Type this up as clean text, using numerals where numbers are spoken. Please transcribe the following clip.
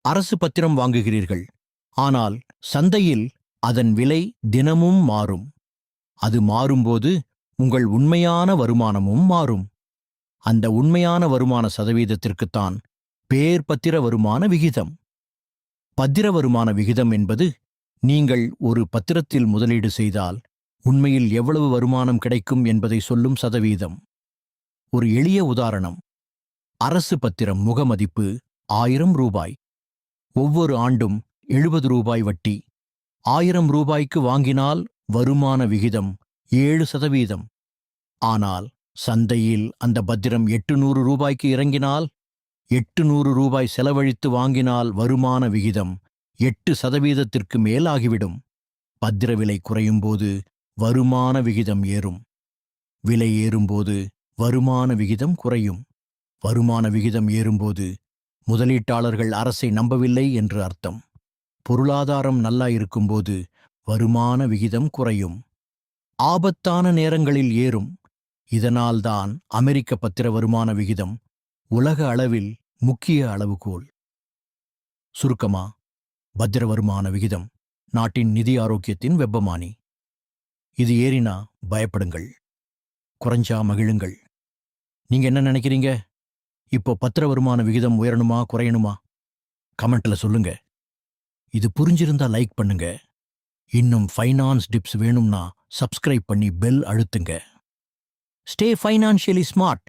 அரசு பத்திரம் வாங்குகிறீர்கள். ஆனால் சந்தையில் அதன் விலை தினமும் மாறும். அது மாறும்போது உங்கள் உண்மையான வருமானமும் மாறும். அந்த உண்மையான வருமான சதவீதத்திற்குத்தான் பேர் பத்திர வருமான விகிதம். பத்திர வருமான விகிதம் என்பது நீங்கள் ஒரு பத்திரத்தில் முதலீடு செய்தால் உண்மையில் எவ்வளவு வருமானம் கிடைக்கும் என்பதை சொல்லும் சதவீதம். ஒரு எளிய உதாரணம். அரசு பத்திரம் முகமதிப்பு 1000 ரூபாய். ஒவ்வொரு ஆண்டும் 70 ரூபாய் வட்டி. 1000 ரூபாய்க்கு வாங்கினால் வருமான விகிதம் 7%. ஆனால் சந்தையில் அந்த பத்திரம் 800 ரூபாய்க்கு இறங்கினால், 800 ரூபாய் செலவழித்து வாங்கினால் வருமான விகிதம் 8%த்திற்கு மேல் ஆகிவிடும். பத்திர விலை குறையும்போது வருமான விகிதம் ஏறும். விலை ஏறும்போது வருமான விகிதம் குறையும். வருமான விகிதம் ஏறும்போது முதலீட்டாளர்கள் அரசை நம்பவில்லை என்று அர்த்தம். பொருளாதாரம் நல்லா இருக்கும்போது வருமான விகிதம் குறையும். ஆபத்தான நேரங்களில் ஏறும். இதனால்தான் அமெரிக்க பத்திர வருமான விகிதம் உலக அளவில் முக்கிய அளவுகோல். சுருக்கமா, பத்திர வருமான விகிதம் நாட்டின் நிதி ஆரோக்கியத்தின் வெப்பமானி. இது ஏறினா பயப்படுங்கள், குறைஞ்சா மகிழுங்கள். நீங்க என்ன நினைக்கிறீங்க? இப்போ பத்திர வருமான விகிதம் உயரணுமா குறையணுமா? கமெண்ட்ல சொல்லுங்க. இது புரிஞ்சிருந்தா லைக் பண்ணுங்க. இன்னும் ஃபைனான்ஸ் டிப்ஸ் வேணும்னா சப்ஸ்கிரைப் பண்ணி பெல் அழுத்துங்க. Stay financially smart.